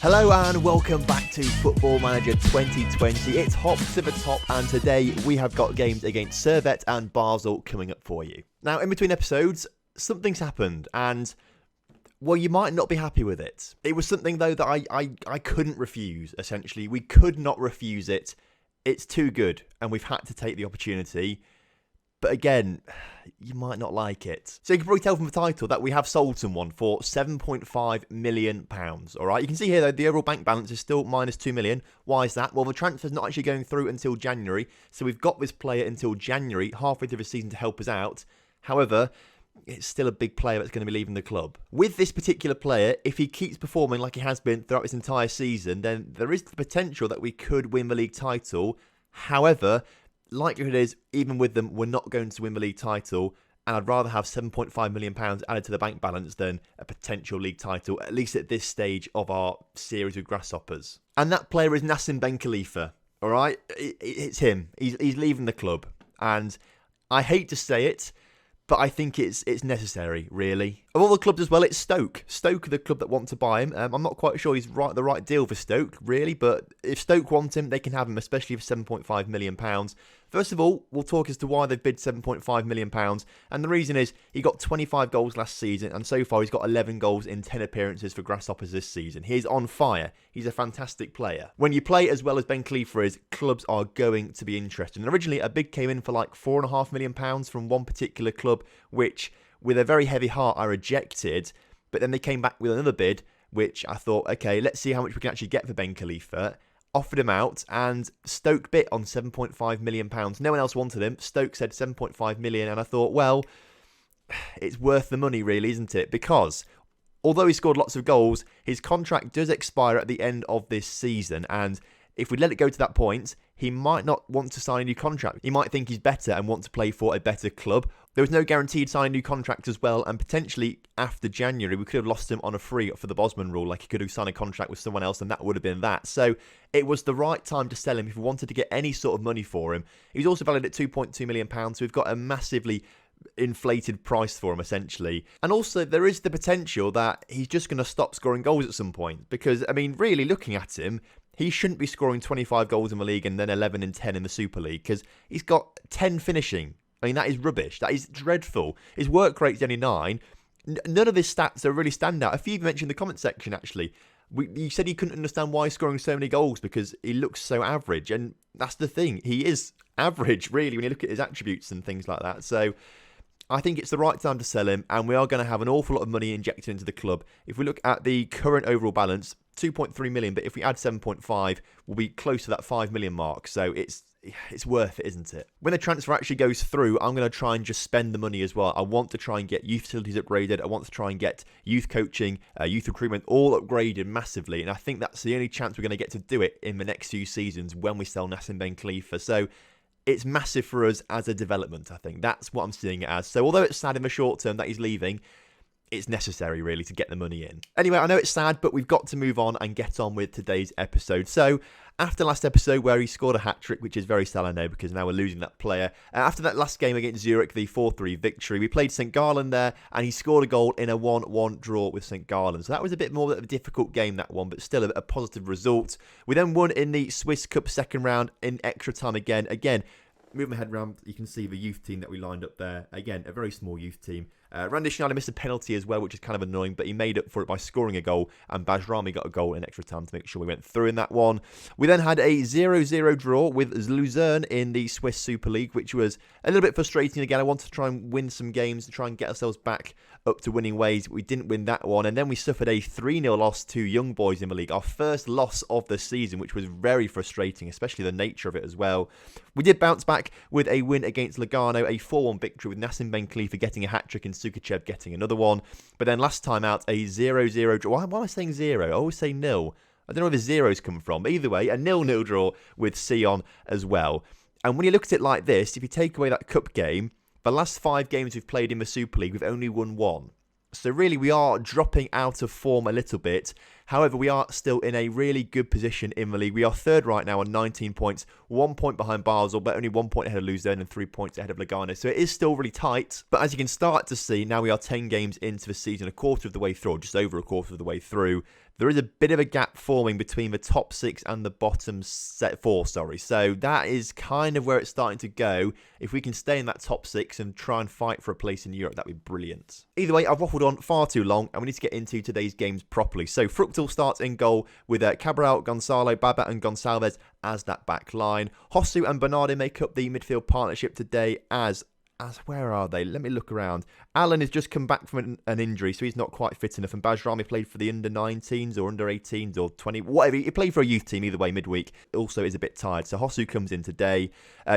Hello and welcome back to Football Manager 2020. It's hop to the top, and today we have got games against Servette and Basel coming up for you. Now, in between episodes, something's happened, and well, you might not be happy with it. It was something though that I couldn't refuse. Essentially, we could not refuse it. It's too good, and we've had to take the opportunity. But again, you might not like it. So you can probably tell from the title that we have sold someone for £7.5 million. All right, you can see here though the overall bank balance is still minus 2 million. Why is that? Well, the transfer's not actually going through until January, so we've got this player until January, halfway through the season, to help us out. However, it's still a big player that's going to be leaving the club. With this particular player, if he keeps performing like he has been throughout this entire season, then there is the potential that we could win the league title. However, likelihood is, even with them, we're not going to win the league title, and I'd rather have £7.5 million added to the bank balance than a potential league title, at least at this stage of our series with Grasshoppers. And that player is Nassim Ben Khalifa, all right? It's him. He's leaving the club, and I hate to say it, but I think it's necessary, really. Of all the clubs as well, it's Stoke. Stoke are the club that want to buy him. I'm not quite sure he's the right deal for Stoke, really, but if Stoke want him, they can have him, especially for £7.5 million. First of all, we'll talk as to why they've bid £7.5 million, and the reason is he got 25 goals last season, and so far he's got 11 goals in 10 appearances for Grasshoppers this season. He's on fire. He's a fantastic player. When you play as well as Ben Khalifa is, clubs are going to be interested. And originally, a bid came in for like £4.5 million from one particular club, which, with a very heavy heart, I rejected. But then they came back with another bid, which I thought, okay, let's see how much we can actually get for Ben Khalifa. Offered him out, and Stoke bit on £7.5 million. No one else wanted him. Stoke said £7.5 million, and I thought, well, it's worth the money, really, isn't it? Because although he scored lots of goals, his contract does expire at the end of this season, and if we let it go to that point, he might not want to sign a new contract. He might think he's better and want to play for a better club. There was no guaranteed sign a new contract as well, and potentially after January, we could have lost him on a free for the Bosman rule. Like, he could have signed a contract with someone else, and that would have been that. So it was the right time to sell him if we wanted to get any sort of money for him. He's also valued at £2.2 million, so we've got a massively inflated price for him, essentially. And also, there is the potential that he's just going to stop scoring goals at some point. Because, I mean, really looking at him, he shouldn't be scoring 25 goals in the league and then 11 and 10 in the Super League, because he's got 10 finishing. I mean, that is rubbish. That is dreadful. His work rate's only 9. None of his stats are really standout. A few of you mentioned in the comment section, actually. You said he couldn't understand why he's scoring so many goals because he looks so average. And that's the thing. He is average, really, when you look at his attributes and things like that. So I think it's the right time to sell him, and we are going to have an awful lot of money injected into the club. If we look at the current overall balance, 2.3 million, but if we add 7.5, we'll be close to that 5 million mark. So it's worth it, isn't it? When the transfer actually goes through, I'm going to try and just spend the money as well. I want to try and get youth facilities upgraded. I want to try and get youth coaching, youth recruitment all upgraded massively. And I think that's the only chance we're going to get to do it in the next few seasons when we sell Nassim Ben Khalifa. So it's massive for us as a development, I think. That's what I'm seeing it as. So although it's sad in the short term that he's leaving, it's necessary, really, to get the money in. Anyway, I know it's sad, but we've got to move on and get on with today's episode. So, after last episode where he scored a hat-trick, which is very sad, I know, because now we're losing that player. After that last game against Zurich, the 4-3 victory, we played St. Gallen there, and he scored a goal in a 1-1 draw with St. Gallen. So that was a bit more of a difficult game, that one, but still a positive result. We then won in the Swiss Cup second round in extra time again. Move my head around, you can see the youth team that we lined up there. Again, a very small youth team. Randy Schneider missed a penalty as well, which is kind of annoying, but he made up for it by scoring a goal, and Bajrami got a goal in extra time to make sure we went through in that one. We then had a 0-0 draw with Luzern in the Swiss Super League, which was a little bit frustrating. Again, I wanted to try and win some games to try and get ourselves back up to winning ways. We didn't win that one, and then we suffered a 3-0 loss to Young Boys in the league, our first loss of the season, which was very frustrating, especially the nature of it as well. We did bounce back with a win against Lugano, a 4-1 victory with Nassim Ben Khalifa getting a hat-trick and Sukachev getting another one. But then last time out, a 0-0 draw. Why am I saying 0? I always say nil. I don't know where the zeros come from. But either way, a 0-0 draw with Sion as well. And when you look at it like this, if you take away that cup game, the last 5 games we've played in the Super League, we've only won 1. So really, we are dropping out of form a little bit. However, we are still in a really good position in the league. We are third right now on 19 points, 1 point behind Basel, but only 1 point ahead of Luzern and 3 points ahead of Lugano. So it is still really tight. But as you can start to see, now we are 10 games into the season, a quarter of the way through, or just over a quarter of the way through. There is a bit of a gap forming between the top 6 and the bottom 4, So that is kind of where it's starting to go. If we can stay in that top 6 and try and fight for a place in Europe, that'd be brilliant. Either way, I've waffled on far too long, and we need to get into today's games properly. So Fruchtel starts in goal with Cabral, Gonzalo, Baba and Gonçalves as that back line. Hosu and Bernardo make up the midfield partnership today as where are they? Let me look around. Alan has just come back from an injury, so he's not quite fit enough. And Bajrami played for the under-19s or under-18s or 20, whatever. He played for a youth team either way midweek. Also is a bit tired. So Hosu comes in today.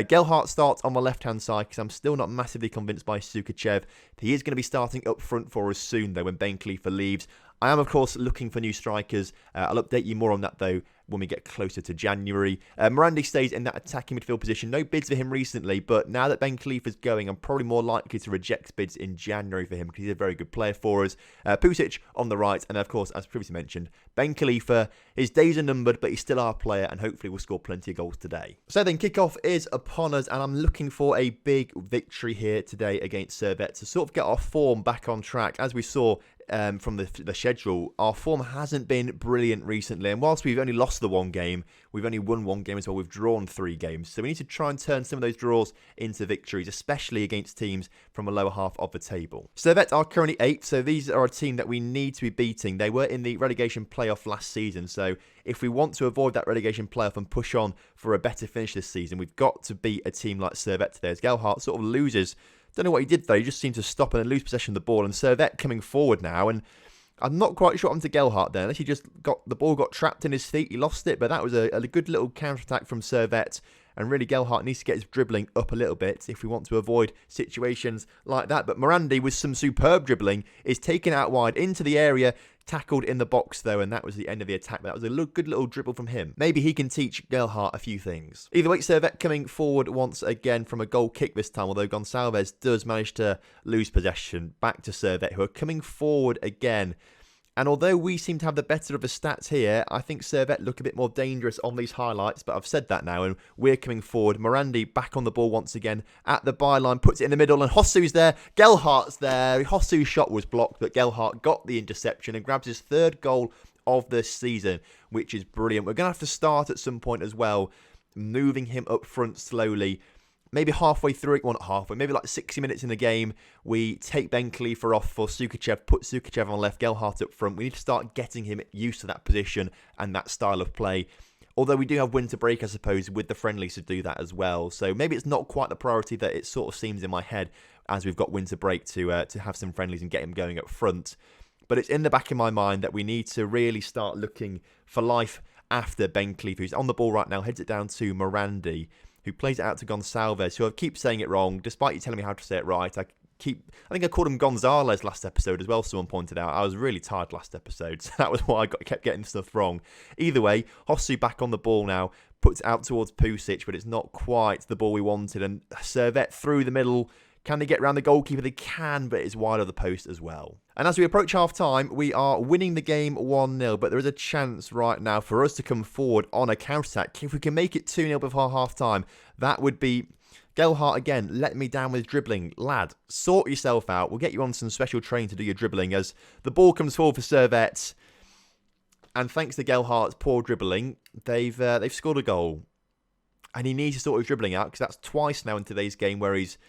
Gelhardt starts on the left-hand side because I'm still not massively convinced by Sukachev. He is going to be starting up front for us soon, though, when Ben Khalifa leaves. I am, of course, looking for new strikers. I'll update you more on that, though, when we get closer to January. Morandi stays in that attacking midfield position. No bids for him recently, but now that Ben Khalifa's going, I'm probably more likely to reject bids in January for him because he's a very good player for us. Pusic on the right, and of course, as previously mentioned, Ben Khalifa, his days are numbered, but he's still our player, and hopefully will score plenty of goals today. So then, kickoff is upon us, and I'm looking for a big victory here today against Servette to sort of get our form back on track. As we saw from the schedule, our form hasn't been brilliant recently, and whilst we've only lost the one game, we've only won one game as well. We've drawn 3 games, so we need to try and turn some of those draws into victories, especially against teams from the lower half of the table. Servette are currently 8th, so these are a team that we need to be beating. They were in the relegation playoff last season, so if we want to avoid that relegation playoff and push on for a better finish this season, we've got to beat a team like Servette today. As Gelhardt sort of loses. Don't know what he did though. He just seemed to stop and then lose possession of the ball. And Servette coming forward now. And I'm not quite sure what happened to Gelhardt there. Unless he just the ball got trapped in his feet. He lost it. But that was a good little counter-attack from Servette. And really, Gelhardt needs to get his dribbling up a little bit if we want to avoid situations like that. But Morandi, with some superb dribbling, is taken out wide into the area, tackled in the box though, and that was the end of the attack. That was a good little dribble from him. Maybe he can teach Gelhardt a few things. Either way, Servette coming forward once again from a goal kick this time, although Gonçalves does manage to lose possession. Back to Servette, who are coming forward again. And although we seem to have the better of the stats here, I think Servette look a bit more dangerous on these highlights. But I've said that now, and we're coming forward. Morandi back on the ball once again at the byline, puts it in the middle, and Hosu's there. Gelhardt's there. Hosu's shot was blocked, but Gelhardt got the interception and grabs his 3rd goal of the season, which is brilliant. We're going to have to start at some point as well, moving him up front slowly. Maybe halfway through it, well not halfway, maybe like 60 minutes in the game, we take Ben Khalifa off for Sukachev, put Sukachev on left, Gelhardt up front. We need to start getting him used to that position and that style of play. Although we do have winter break, I suppose, with the friendlies to do that as well. So maybe it's not quite the priority that it sort of seems in my head as we've got winter break to have some friendlies and get him going up front. But it's in the back of my mind that we need to really start looking for life after Ben Khalifa, who's on the ball right now, heads it down to Morandi, who plays it out to Gonçalves, who I keep saying it wrong, despite you telling me how to say it right. I think I called him Gonzalez last episode as well, someone pointed out. I was really tired last episode, so that was why I kept getting stuff wrong. Either way, Hosu back on the ball now, puts it out towards Pusic, but it's not quite the ball we wanted. And Servette through the middle. Can they get around the goalkeeper? They can, but it's wide of the post as well. And as we approach half-time, we are winning the game 1-0, but there is a chance right now for us to come forward on a counter-attack. If we can make it 2-0 before half-time, that would be... Gelhardt again, let me down with dribbling. Lad, sort yourself out. We'll get you on some special training to do your dribbling as the ball comes forward for Servette. And thanks to Gelhardt's poor dribbling, they've scored a goal. And he needs to sort his dribbling out because that's twice now in today's game where he's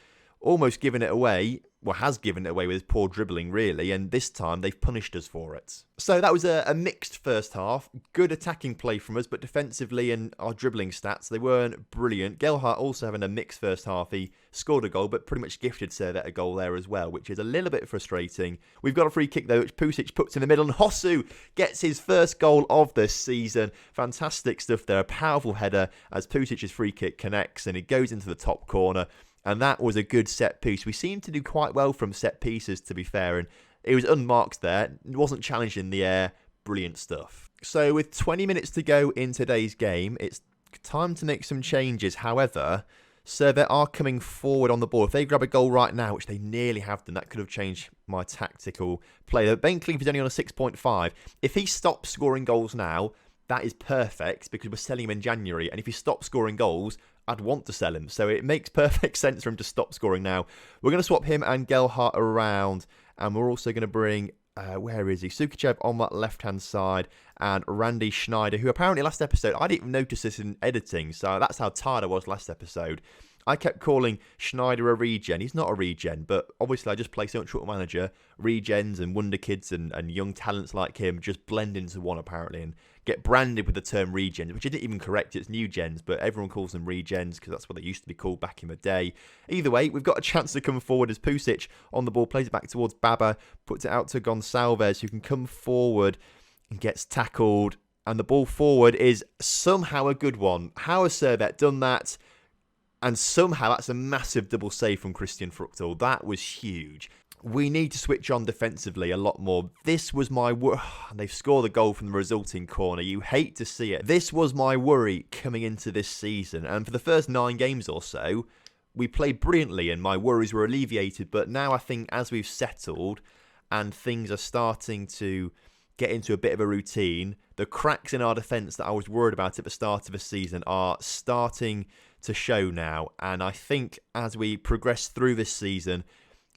almost given it away, well, has given it away with his poor dribbling, really, and this time they've punished us for it. So that was a mixed first half. Good attacking play from us, but defensively and our dribbling stats, they weren't brilliant. Gelhardt also having a mixed first half. He scored a goal, but pretty much gifted Servette a goal there as well, which is a little bit frustrating. We've got a free kick, though, which Pusic puts in the middle, and Hosu gets his first goal of the season. Fantastic stuff there. A powerful header as Pusic's free kick connects, and it goes into the top corner. And that was a good set piece. We seemed to do quite well from set pieces, to be fair. And it was unmarked there. It wasn't challenged in the air. Brilliant stuff. So with 20 minutes to go in today's game, it's time to make some changes. However, Servette are coming forward on the ball. If they grab a goal right now, which they nearly have done, that could have changed my tactical play. Ben Cleave is only on a 6.5. If he stops scoring goals now, that is perfect because we're selling him in January. And if he stops scoring goals, I'd want to sell him. So it makes perfect sense for him to stop scoring now. We're going to swap him and Gelhardt around. And we're also going to bring, where is he? Sukachev on that left-hand side. And Randy Schneider, who apparently last episode, I didn't even notice this in editing. So that's how tired I was last episode. I kept calling Schneider a regen. He's not a regen, but obviously I just play so much Football Manager. Regens and wonder kids and young talents like him just blend into one apparently and get branded with the term regens, which isn't even correct. It's new gens, but everyone calls them regens because that's what they used to be called back in the day. Either way, we've got a chance to come forward as Pusic on the ball, plays it back towards Baba, puts it out to Gonçalves, who can come forward and gets tackled. And the ball forward is somehow a good one. How has Servette done that? And somehow that's a massive double save from Christian Fruchtel. That was huge. We need to switch on defensively a lot more. This was my worry. They've scored a goal from the resulting corner. You hate to see it. This was my worry coming into this season. And for the first 9 games or so, we played brilliantly and my worries were alleviated. But now I think as we've settled and things are starting to get into a bit of a routine, the cracks in our defence that I was worried about at the start of the season are starting to show now. And I think as we progress through this season,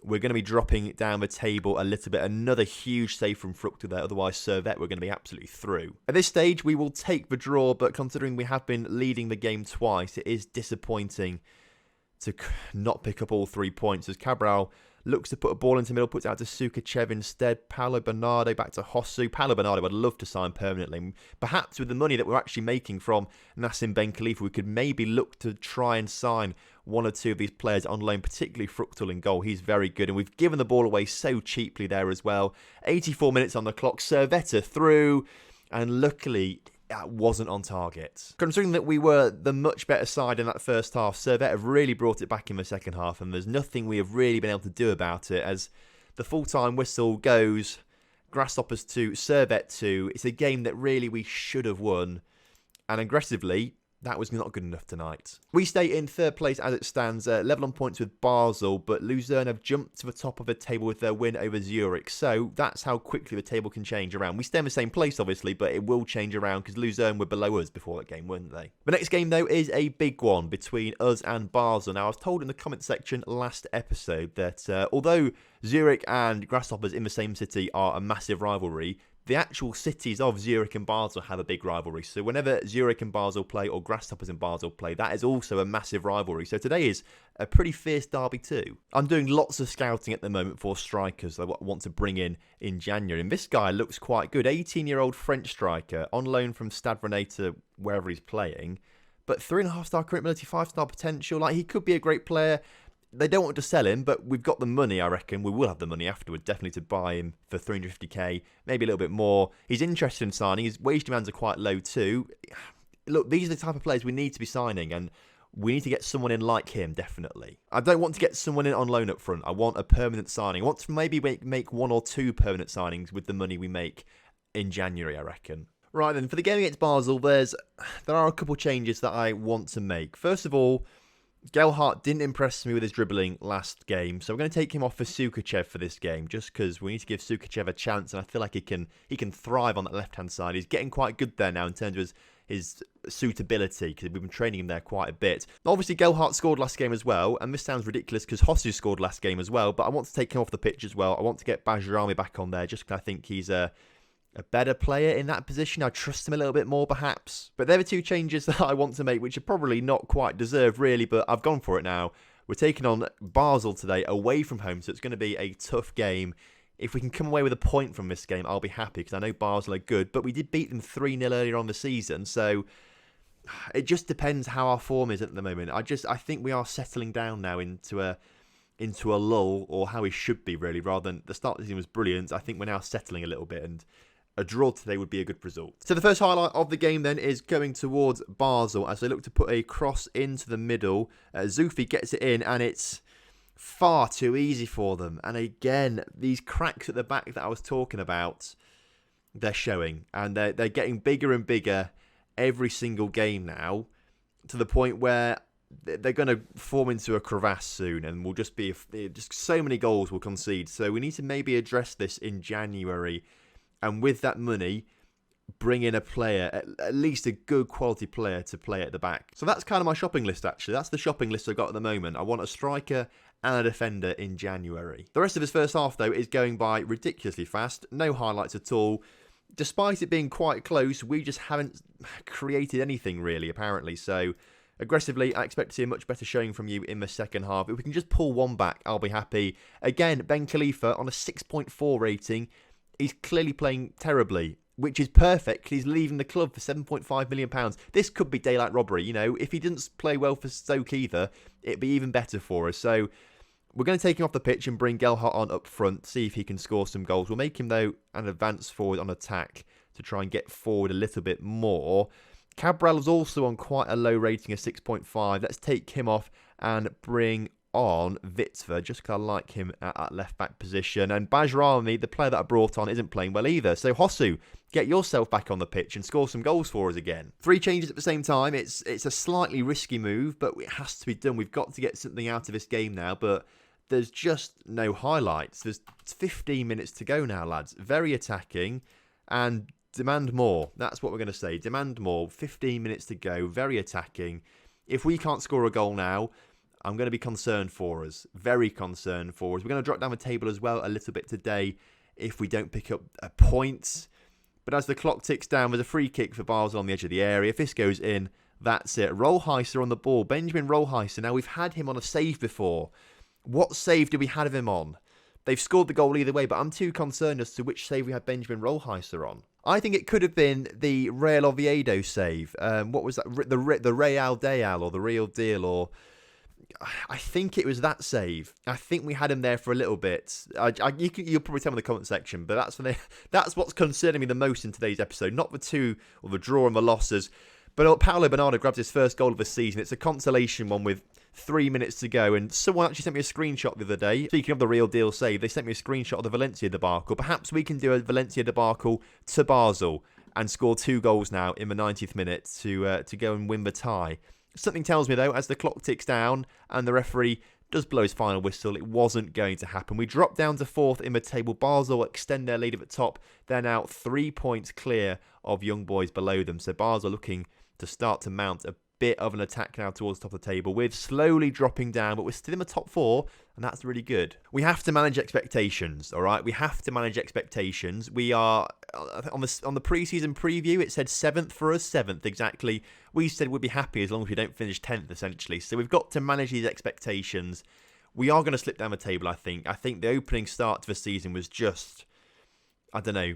we're going to be dropping down the table a little bit. Another huge save from Fruchtel there. Otherwise, Servette, we're going to be absolutely through. At this stage, we will take the draw. But considering we have been leading the game twice, it is disappointing to not pick up all 3 points. As Cabral looks to put a ball into the middle, puts it out to Sukachev instead. Paolo Bernardo back to Hosu. Paolo Bernardo I'd love to sign permanently. Perhaps with the money that we're actually making from Nassim Ben Khalifa, we could maybe look to try and sign 1 or 2 of these players on loan, particularly Fruchtel in goal. He's very good, and we've given the ball away so cheaply there as well. 84 minutes on the clock. Servette through, and luckily that wasn't on target. Considering that we were the much better side in that first half, Servette have really brought it back in the second half, and there's nothing we have really been able to do about it. As the full-time whistle goes, Grasshoppers 2, Servette 2. It's a game that really we should have won, and aggressively, that was not good enough tonight. We stay in third place as it stands, level on points with Basel, but Luzern have jumped to the top of the table with their win over Zurich. So that's how quickly the table can change around. We stay in the same place, obviously, but it will change around because Luzern were below us before that game, weren't they? The next game, though, is a big one between us and Basel. Now, I was told in the comment section last episode that although Zurich and Grasshoppers in the same city are a massive rivalry, the actual cities of Zurich and Basel have a big rivalry. So whenever Zurich and Basel play, or Grasshoppers and Basel play, that is also a massive rivalry. So today is a pretty fierce derby too. I'm doing lots of scouting at the moment for strikers I want to bring in January. And this guy looks quite good. 18-year-old French striker, on loan from Stade Rennais to wherever he's playing. But 3.5-star current ability, 5-star potential. Like, he could be a great player. They don't want to sell him, but we've got the money, I reckon. We will have the money afterward, definitely, to buy him for 350k, maybe a little bit more. He's interested in signing. His wage demands are quite low too. Look, these are the type of players we need to be signing, and we need to get someone in like him, definitely. I don't want to get someone in on loan up front. I want a permanent signing. I want to maybe make 1 or 2 permanent signings with the money we make in January, I reckon. Right then, for the game against Basel, there are a couple changes that I want to make. First of all, Gelhardt didn't impress me with his dribbling last game, so I'm going to take him off for Sukachev for this game, just because we need to give Sukachev a chance, and I feel like he can thrive on that left-hand side. He's getting quite good there now in terms of his suitability, because we've been training him there quite a bit. Obviously, Gelhardt scored last game as well, and this sounds ridiculous because Hosu scored last game as well, but I want to take him off the pitch as well. I want to get Bajrami back on there, just because I think he's a better player in that position. I trust him a little bit more, perhaps. But there are 2 changes that I want to make, which are probably not quite deserved, really, but I've gone for it now. We're taking on Basel today, away from home, so it's going to be a tough game. If we can come away with a point from this game, I'll be happy, because I know Basel are good, but we did beat them 3-0 earlier on the season, so it just depends how our form is at the moment. I think we are settling down now into a lull, or how we should be, really, rather than the start of the season was brilliant. I think we're now settling a little bit, and a draw today would be a good result. So the first highlight of the game then is going towards Basel as they look to put a cross into the middle. Zufi gets it in, and it's far too easy for them. And again, these cracks at the back that I was talking about, they're showing. And they're getting bigger and bigger every single game now, to the point where they're going to form into a crevasse soon, and will just be just so many goals will concede. So we need to maybe address this in January, and with that money, bring in a player, at least a good quality player to play at the back. So that's kind of my shopping list, actually. That's the shopping list I've got at the moment. I want a striker and a defender in January. The rest of his first half, though, is going by ridiculously fast. No highlights at all. Despite it being quite close, we just haven't created anything really, apparently. So aggressively, I expect to see a much better showing from you in the second half. If we can just pull one back, I'll be happy. Again, Ben Khalifa on a 6.4 rating. He's clearly playing terribly, which is perfect. He's leaving the club for £7.5 million. This could be daylight robbery. You know, if he didn't play well for Stoke either, it'd be even better for us. So we're going to take him off the pitch and bring Gelhardt on up front, see if he can score some goals. We'll make him, though, an advance forward on attack to try and get forward a little bit more. Cabral is also on quite a low rating of 6.5. Let's take him off and bring on Witwer, just because I like him at left-back position. And Bajrami, the player that I brought on, isn't playing well either. So Hosu, get yourself back on the pitch and score some goals for us again. 3 changes at the same time. It's a slightly risky move, but it has to be done. We've got to get something out of this game now, but there's just no highlights. There's 15 minutes to go now, lads. Very attacking and demand more. That's what we're going to say. Demand more. 15 minutes to go. Very attacking. If we can't score a goal now, I'm going to be concerned for us. Very concerned for us. We're going to drop down the table as well a little bit today if we don't pick up a point. But as the clock ticks down, there's a free kick for Basel on the edge of the area. If this goes in, that's it. Rollheiser on the ball. Benjamin Rollheiser. Now, we've had him on a save before. What save did we have him on? They've scored the goal either way, but I'm too concerned as to which save we had Benjamin Rollheiser on. I think it could have been the Real Oviedo save. What was that? The Real Deal or the Real Deal, or I think it was that save. I think we had him there for a little bit. You'll probably tell me in the comment section, but that's what's concerning me the most in today's episode. Not the 2 or the draw and the losses, but Paulo Bernardo grabs his first goal of the season. It's a consolation one with 3 minutes to go, and someone actually sent me a screenshot the other day. Speaking of the Real Deal save, they sent me a screenshot of the Valencia debacle. Perhaps we can do a Valencia debacle to Basel and score 2 goals now in the 90th minute to go and win the tie. Something tells me, though, as the clock ticks down and the referee does blow his final whistle, it wasn't going to happen. We drop down to 4th in the table. Basel extend their lead at the top. They're now 3 points clear of Young Boys below them. So Basel looking to start to mount a bit of an attack now towards the top of the table. We're slowly dropping down, but we're still in the top 4, and that's really good. We have to manage expectations, all right? We have to manage expectations. We are, on the pre-season preview, it said 7th for us, 7th exactly. We said we'd be happy as long as we don't finish 10th, essentially. So we've got to manage these expectations. We are going to slip down the table, I think. I think the opening start to the season was just, I don't know,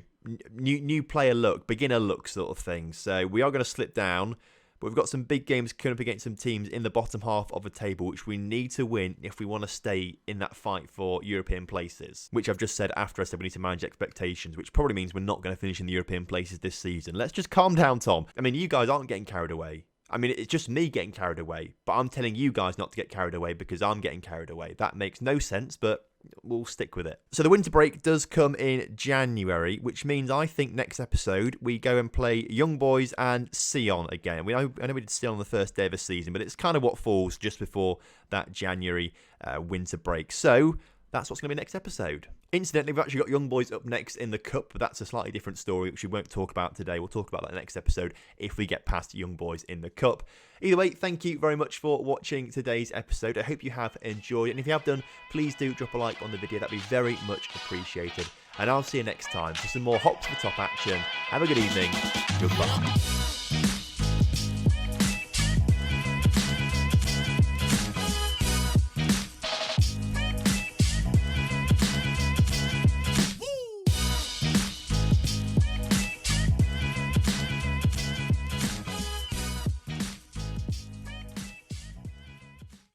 new player look, beginner look sort of thing. So we are going to slip down. But we've got some big games coming up against some teams in the bottom half of the table, which we need to win if we want to stay in that fight for European places. Which I've just said after I said we need to manage expectations, which probably means we're not going to finish in the European places this season. Let's just calm down, Tom. I mean, you guys aren't getting carried away. I mean, it's just me getting carried away. But I'm telling you guys not to get carried away because I'm getting carried away. That makes no sense, but we'll stick with it. So the winter break does come in January, which means I think next episode we go and play Young Boys and Sion again. I know we did Sion on the first day of the season, but it's kind of what falls just before that January winter break. So that's what's going to be next episode. Incidentally, we've actually got Young Boys up next in the Cup, but that's a slightly different story, which we won't talk about today. We'll talk about that next episode if we get past Young Boys in the Cup. Either way, thank you very much for watching today's episode. I hope you have enjoyed it. And if you have done, please do drop a like on the video. That'd be very much appreciated. And I'll see you next time for some more Hop to the Top action. Have a good evening. Goodbye.